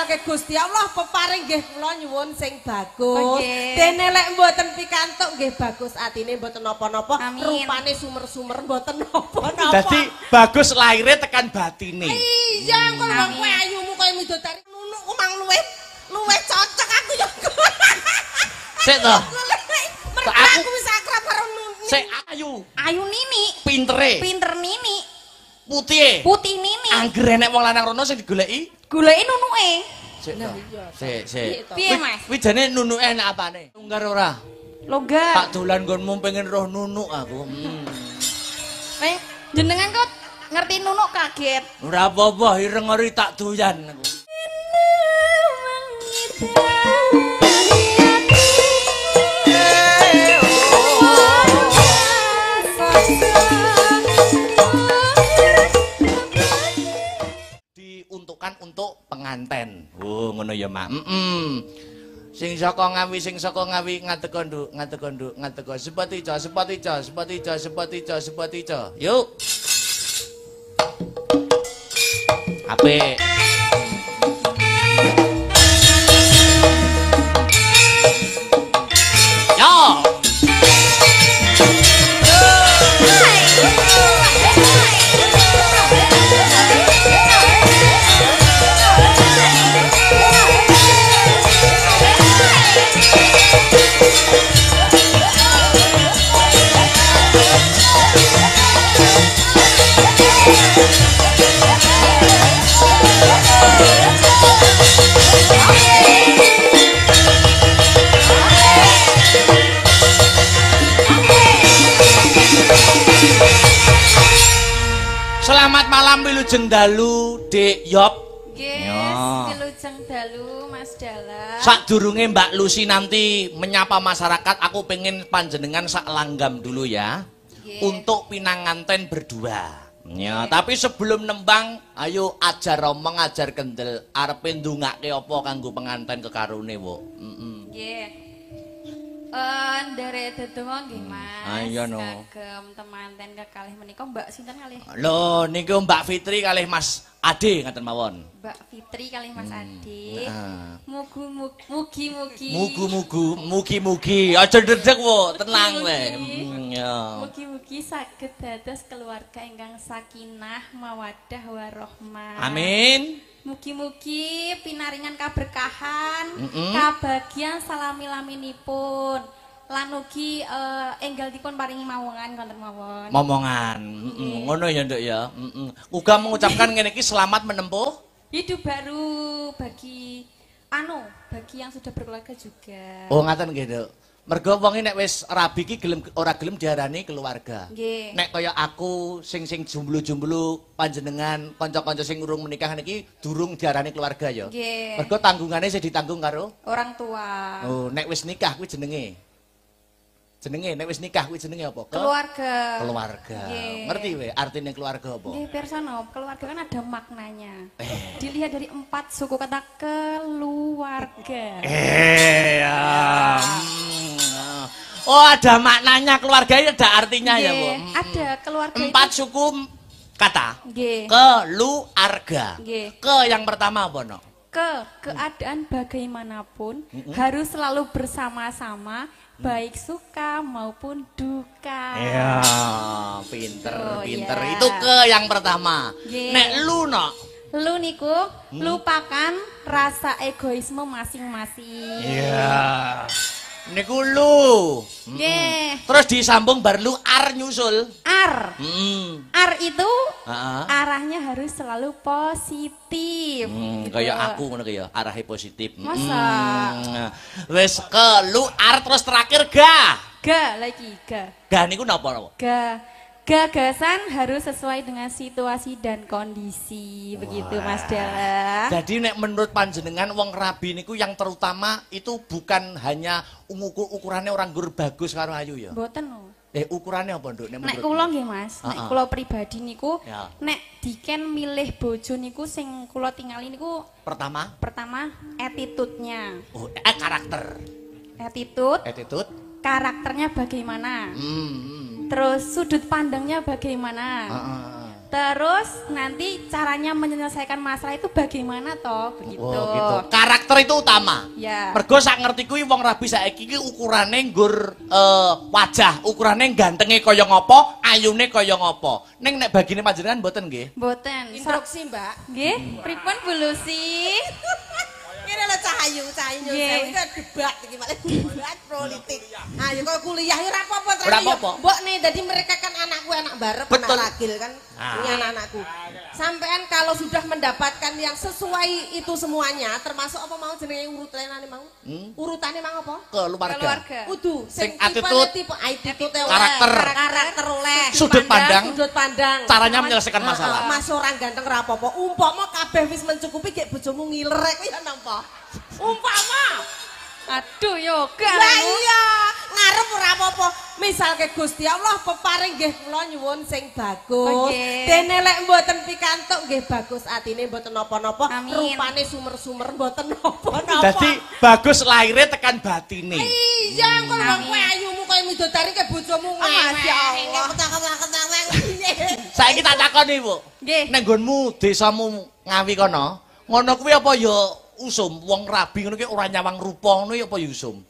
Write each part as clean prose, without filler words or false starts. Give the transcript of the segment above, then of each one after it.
saking Gusti Allah peparing nggih kula nyuwun sing bagus. Dene lek mboten pikantuk nggih bagus atine mboten napa-napa, rupane sumer-sumer mboten napa-napa. Dadi bagus lahire tekan batine. Iya, kok kowe ayumu koyo midodari nunuk ku mang luwih cocok aku ya. Sik to. Aku wis akrab karo nunuk. Sik ayu. Ayu Nini. Pintere. Pinter Nini. Putih. Putih Nini. Angger enek wong lanang rono sing digoleki. Goleki nunuke. Sik. Piye, Mas? Kuwi jane nunuke enak apane? Longgar ora? Longgar. Tak dolan nggonmu pengen roh nunuk aku. Jenengan kok ngerti nunuk kaget. Ora apa-apa, ireng ori tak doyan aku. Diuntukkan untuk penganten. Oh, ngono ya, Mak. Sing saka ngawi ngateko nduk. Sepatico. Yuk. Apik. Yo. Selamat malam Wilujeng Dalu, Dik Yop. Yes, Wilujeng Dalu, Mas Dala. Sadurunge Mbak Lucy nanti menyapa masyarakat, aku pengen panjenengan sak langgam dulu ya. Untuk pinanganten berdua. Ya, tapi sebelum nembang, ayo ajar omong, ajar kendel. Arepe ndongake apa kanggo penganten kekarune, Bu? Nggih. Ndare dedonga nggih, Mas. Ayo no. Kagem temanten kekalih menika Mbak sinten kalih? Lho, niku Mbak Fitri kalih Mas Ade ngaten mawon. Mbak Fitri kalih Mas Ade. Mugi-mugi. Aja ndedeg, Bu, tenang wae. Ya. Mugi-mugi saged dados keluarga ingkang sakinah, mawaddah warahmah. Amin. Mugi-mugi pinaringan kaberkahan, kabagian salami-laminipun, lan ugi enggal dipun paringi mawongan konten mawon. Momongan. Ngono ya, Nduk ya. Uga mengucapkan ngene iki selamat menempuh hidup baru bagi yang sudah berkeluarga juga. Oh, ngaten nggih, Nduk. Mergo wong nek wis rabi iki ora gelem diarani keluarga. Nggih. Nek kaya aku sing jomblo-jomblo panjenengan kanca-kanca sing urung menikah niki durung diarani keluarga ya. Nggih. Mergo tanggungane sing ditanggung karo orang tua. Oh, nek wis nikah kuwi jenenge nek wis nikah kuwi jenenge apa? Keluarga. Ngerti we artine keluarga apa? Nggih, pirsana, keluarga kan ada maknanya. Dilihat dari 4 suku kata keluarga. Ya. Oh, ada maknanya keluarga ini ada artinya ya, Bu. Ada keluarga 4 suku kata. Nggih. Keluarga. Nggih. Ke yang pertama apa, No? Keadaan bagaimanapun harus selalu bersama-sama, baik suka maupun duka. Ya, pinter. Ya. Itu ke yang pertama. Yeah. Nek lu, No? Lu niku lupakan rasa egoisme masing-masing. Iya. Niku lu. Nggih. Terus disambung bar lu ar nyusul. Ar. Ar itu Heeh. arahnya harus selalu positif. Gitu. Kayak aku ngono ya, arahnya positif. Masa? Wis ke lu ar terus terakhir ga. Ga Niku napa? Gagasan harus sesuai dengan situasi dan kondisi. Begitu Mas Dala. Jadi nek menurut panjenengan wong rabi niku yang terutama itu bukan hanya ukurannya orang gur bagus karo ayu ya. Mboten. Ukurannya apa, Nduk? Nek kula nggih Mas, nek kula pribadi niku nek diken milih bojo niku sing kula tingali niku pertama attitude-nya. Oh, karakter. Attitude. Karakternya bagaimana? Terus sudut pandangnya bagaimana? Terus nanti caranya menyelesaikan masalah itu bagaimana toh begitu. Oh, gitu. Karakter itu utama. Ya. Mergo sak ngerti kuwi wong rabi saiki iki ukurane nggur wajah, ukurane gantenge kaya ngopo, ayune kaya ngopo. Ning nek bagine panjenengan mboten nggih? Mboten. Instruksi, Mbak. Nggih, pripun Bu Lucy? Kira lho cahayu sewu iki debat iki malah debat politik. Ayo kok kuliah ya ora apa-apa Ora apa-apa. Mbok nih dadi mereka kan anakku anak barep anak ragil kan. Ini anak-anakku. Sampean kalau sudah mendapatkan yang sesuai itu semuanya termasuk apa mau jenenge urutanane mau? Urutane mau apa? Keluarga. Kudu Sing tipe attitude karakter oleh. Sudut pandang. Caranya menyelesaikan masalah. Mas orang ganteng ora apa-apa. Umpama kabeh wis mencukupi gek bojomu ngilerek kuwi ya napa? Umpama. Aduh yoga. Lah iya, ngarep ora apa-apa. Misalke Gusti Allah peparing nggih kula nyuwun sing bagus. Dene lek mboten pikantuk nggih bagus atine mboten napa-napa. Rupane sumer-sumer mboten napa-napa. Dadi bagus lahire tekan batine. Iya, kok kowe ayumu koyo midodari ke bojomu. Masyaallah. Saiki tak takoni, Bu. Nggih. Nek nggonmu desamu Ngawi kono, ngono kuwi apa ya usum wong rabi ngono ki ora nyawang rupa ngono ya apa ya usum?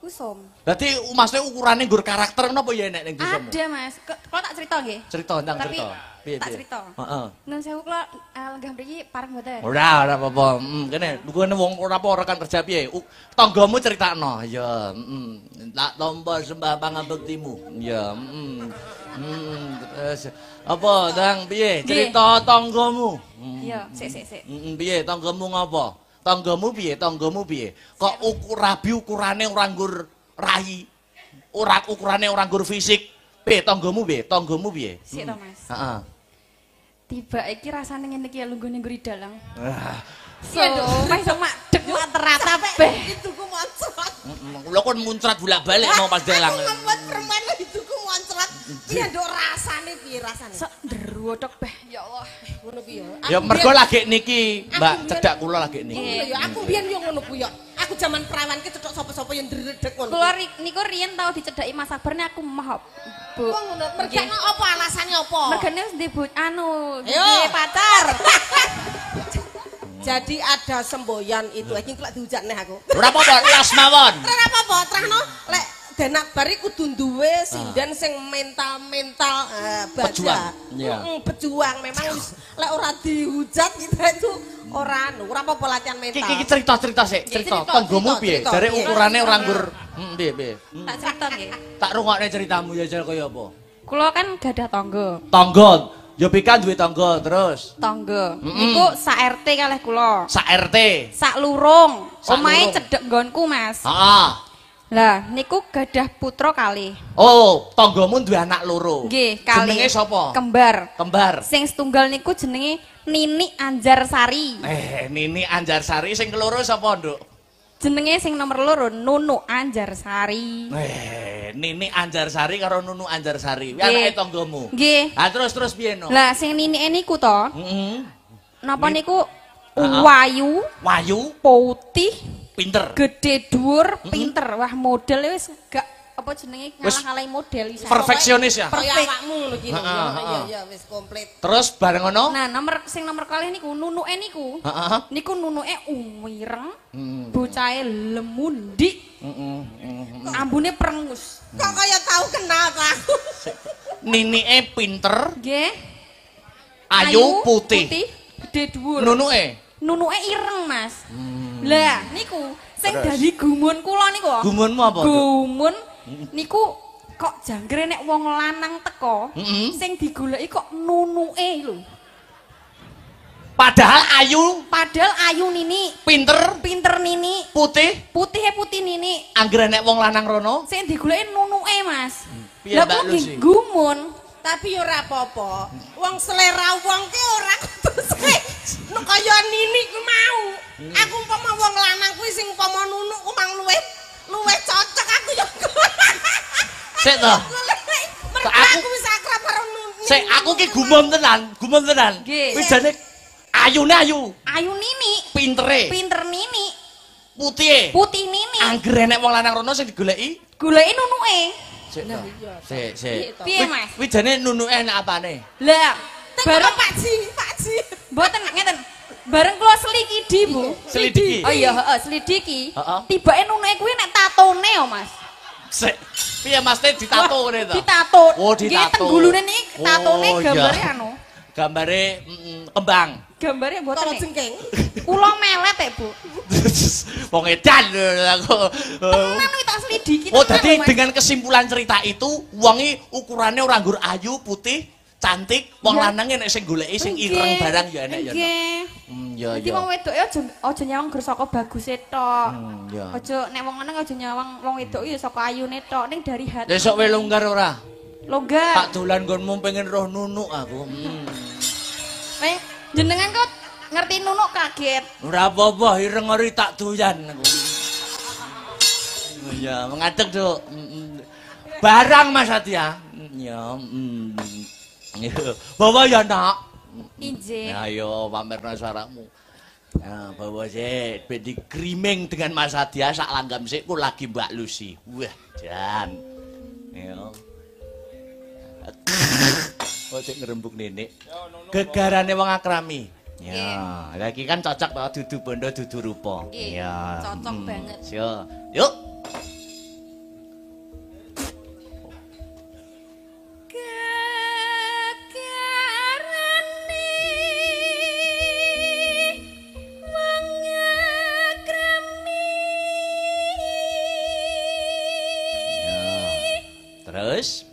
Usum. Dadi maksudnya ukurane nggur karakter ngono apa ya nek ning desamu? Ada Mas. Kalau tak cerita nggih. Cerita tentang Tapi cerita. Piye tak cerita. Heeh. Nun sewu kula lenggah mriki pareng mboten. Ora apa-apa. Kene lungguhane wong ora apa rekan kerja piye? Tanggamu critakno. Ya, tak tampa sembah pangabektimu. Ya, Terus apa Dang piye? Cerita tanggamu. Iya, sik. Piye tanggamu ngapa? Tanggamu piye? Kok rabi ukurane ora nggur rai. Ora ukurane ora nggur fisik. Piye tanggamu piye? Sik to Mas. Heeh. Tiba iki rasane ngene iki ya lunggone ngguri dalang. So, Iya dong. Mas madeg mat Ternyata beh. itu ku moncrat. Kula kon muncrat bolak-balik mau pas delang. Aku ngemot permen itu ku moncrat. Piye nduk rasane piye rasane? Sok ndruwodok beh. Ya Allah. Ngono ku ya. Ya mergo lagi niki, Mbak, cedak kula lagi niki. Ya aku biyen yo ngono ku ya. Aku zaman perawan ki cethok sapa-sapa yang ndredeg ngono. Kula niku riyen tau dicedhaki Mas Sabar nek aku mahop. Bu. Wong ngono. Mergane apa alasane apa? Mergane wis ndebut Yo. pacar. Jadi ada semboyan itu, iki lek diujak neh aku. Ora apa-apa, las mawon. Ora apa-apa, terahno lek denak bari kudu duwe sinden sing mental baja. Pejuang, iya. Pejuang memang wis lek ora dihujat kita itu ora apa-apa latihan mental. Iki cerita sik, cerita. Tanggomu piye? Jare ukurane ora nggur piye? Tak cerita nggih. Tak rungokne ceritamu ya jare kaya apa? Kula kan gadah tangga. Tangga. Ya pikan duwe tangga terus. Tangga. Niku sak RT kalih kula. Sak RT. Sak lurung. Sak Omahe lurung. cedhek nggonku, Mas. Heeh. Lah, niku gadah putra kalih. Oh, tanggamu duwe anak loro. Nggih, kalih. Jenenge sapa? Kembar. Kembar. Sing setunggal niku jenenge Nini Anjarsari. Nini Anjarsari sing keloro sapa, Nduk? Jenenge sing nomor loro Nunu Anjarsari. Nini Anjarsari karo Nunu Anjarsari. Kuwi anake tanggamu. Nggih. Ah terus piye no? Lah sing ninike niku to, Heeh. napa niku wayu, putih, pinter. gede dhuwur, pinter. Wah, model wis gak apa jenenge ngalah-ngalahi model isa. Perfeksionis ya. Kaya awakmu ngono ki. Heeh. Iya wis komplit. Terus bareng ngono? Nah, nomor kalih niku nunuke niku. Heeh. Niku nunuke umireng, bocahe lemundik. Ambune prengus. Kok kaya tahu kenal ta aku. Ninike pinter, Nggih. ayu, putih. Gede dhuwur. Nunuke ireng, Mas. Lah, niku sing dadi gumun kula niku. Gumunmu apa? Gumun niku kok jangkre nek wong lanang teko, sing digoleki kok nunuke lho. Padahal ayu Nini, pinter Nini, putih Nini. anggere nek wong lanang rono. Sing digoleki nunuke, Mas. Piye, Lah Mbak kok Lucy? gumun. Tapi ora apa-apa. Wong selera wong ki ora kudu nek kaya Nini ku mau. Aku umpama wong lanang kuwi sing umpama nunuk ku mang luwih cocok aku ya. Sik to. Aku wis akrab karo Nuni. Sik aku ki gumun tenan. Nggih. Wis jane ayune ayu. Ayu Nini, Pintere. pinter Nini, Putih. putih Nini. Anggere nek wong lanang rono sing digoleki. Goleki nunuke. Sik. Piye, Mas? Kuwi jane nunuke enak apane? Lah, Bareng Pak Ji. mboten ngeten. Bareng kula selidiki, Bu. Selidiki. Oh iya, heeh, selidiki. Heeh. Tibake nunuke kuwi nek tatone yo, Mas. Sik. Piye Mas teh ditato ngene to? Ditato. Oh, ditato. Nggih tenggulune niki tatone Oh, iya. gambare anu. Gambare kembang. Gambare mboten Kalau nek. jengking. Kula melet Bu. Wong edan aku. Tenan kuwi tak selidiki. Oh, tenan jadi lho, Mas. dengan kesimpulan cerita itu, wongi ukurannya ora nggur ayu, putih, cantik, wong Ya. lanange nek sing goleki sing Nggih. ireng barang ya enek ya. Nggih. Ya Dadi ya. wong wedoke aja nyawang gur saka baguse tok. Ya. Aja nek wong lanang aja nyawang wong wedok ya saka ayune tok, ning dari hati. Besok we longgar ora? Longgar. Tak dolan nggonmu pengen roh nunuk aku. Weh, jenengan kok ngerti nunuk kaget. Ora apa-apa, ireng ori tak doyan aku. Ya, mengadeg, Duk. Barang Mas Satya. Ya, bawa ya, Nak. Injih. Ya, ayo pamerna suaramu. Nah, bawa sih, di griming dengan Mas Satya sak langgam sik ku lagi Mbak Lucy. Wah, jan. Ya. Oh, cek ngerembuk nenek. Gegarane wong akrami. Ya, lagi kan cocok to dudu bondo dudu rupa. Nggih, cocok banget. Yo. Yuk. Terus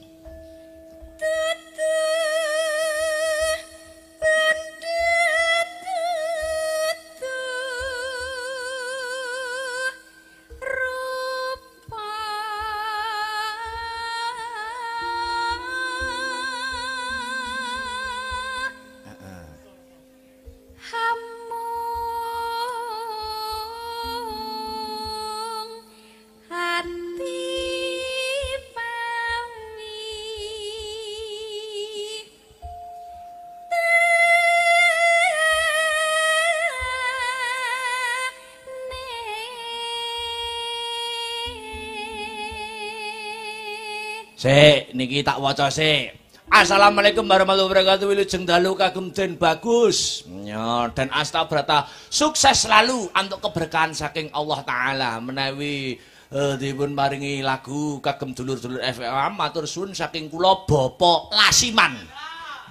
sik niki tak waca sik. Assalamualaikum warahmatullahi wabarakatuh. Wilujeng dalu kagem Den Bagus. Ya, dan Astabrata sukses selalu untuk keberkahan saking Allah taala menawi dipun paringi lagu kagem dulur-dulur FM matur suwun saking kula Bapak Lasiman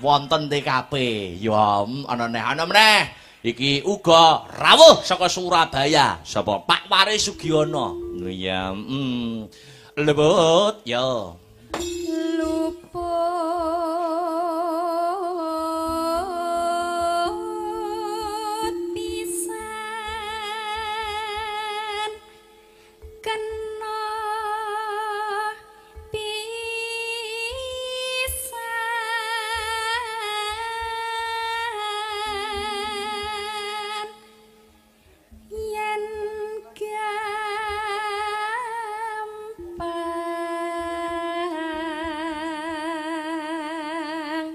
wonten TKP. Ya, ana meneh. Iki uga rawuh saka Surabaya. Sapa Pak Waris Sugiono. Ya, lebut ya. Luput pisan kena pisan yen gampang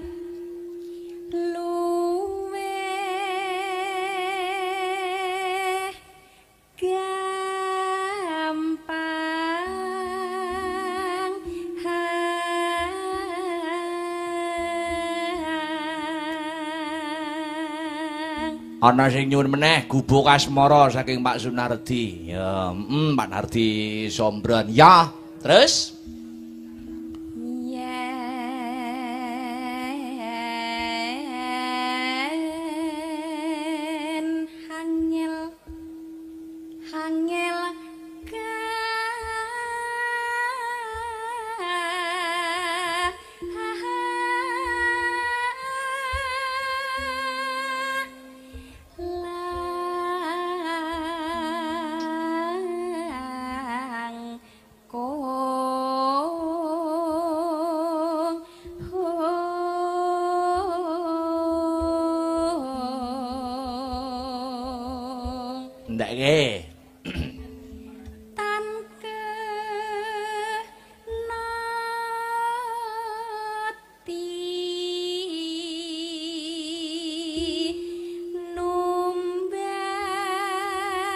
luweh gampang Ana sing nyuwun meneh gubuk asmara saking Pak Sunardi. Ya, Pak Nardi Sombron. Ya, terus yen hangel ndake. tan kenati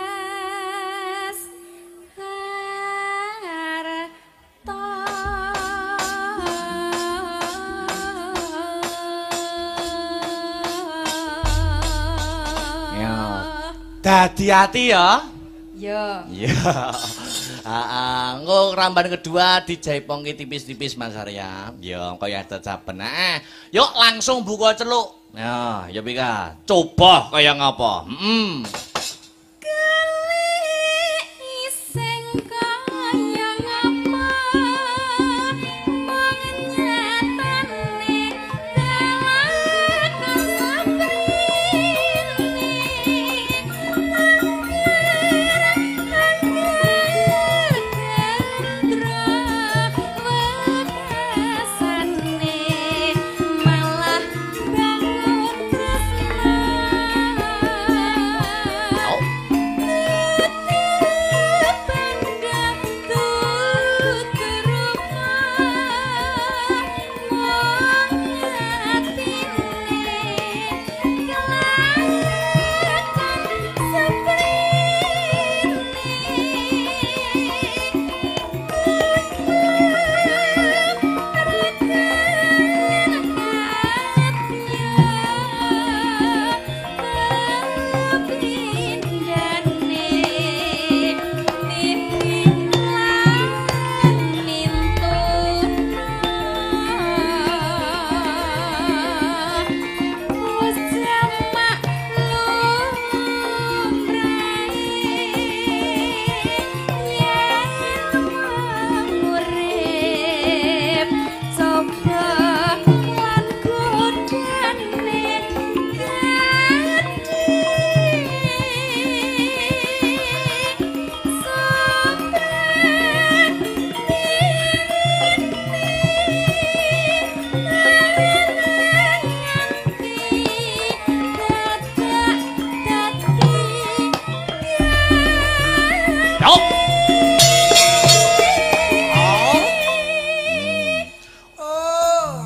numbas harta Dadi ati ya. Ya. Iya. Engko ramban kedua dijaipongke tipis-tipis Mas Arya. Ya, kaya cecapen. Yuk langsung buka celuk. Ya, ya pika. Coba kaya ngapa?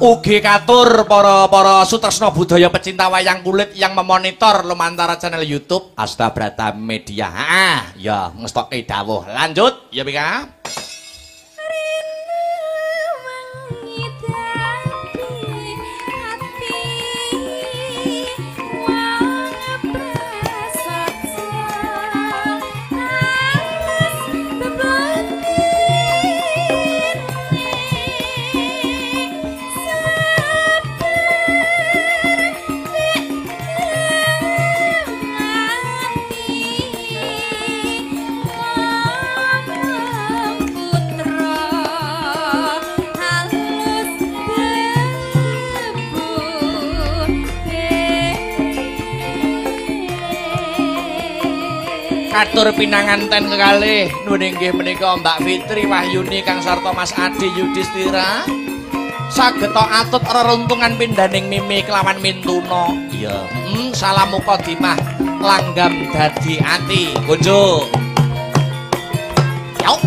Ugi katur para sutresna budaya pecinta wayang kulit yang memonitor lumantar channel YouTube Asta Brata Media. Ya ngestokke dawuh. Lanjut, ya Pika. Katur pinanganten kekalih nuwun inggih menika Mbak Fitri Wahyuni kang sarta Mas Adi Yudhistira saged atut reruntungan pindaning Mimi kelawan Mintuna. Iya, salam mukadimah langgam dadi ati. Kunjuk. Yuk.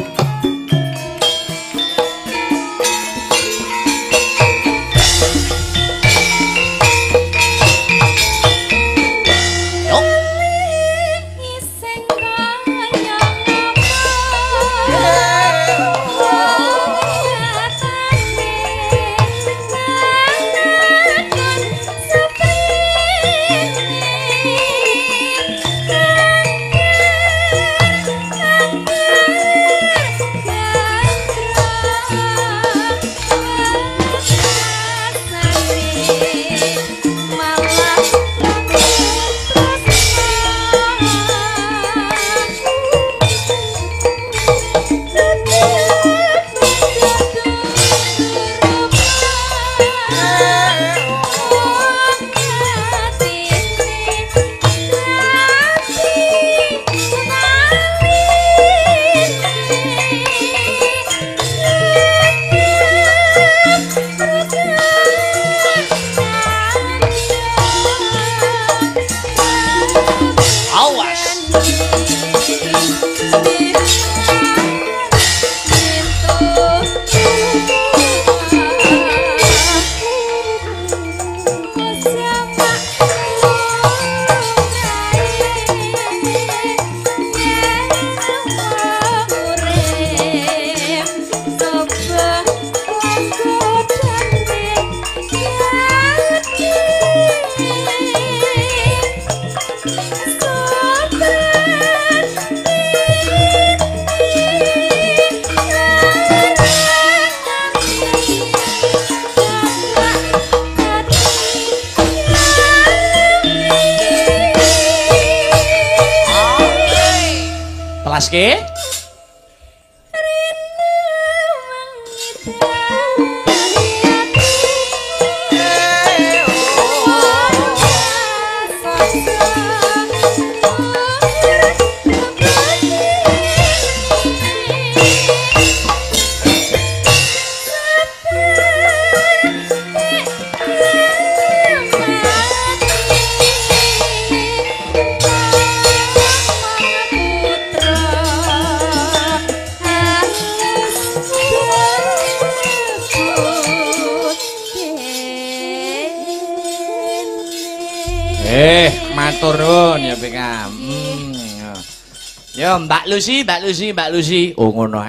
Bye. laske. Matur nuwun ya Bekam. Ya Mbak Lucy. Oh ngono.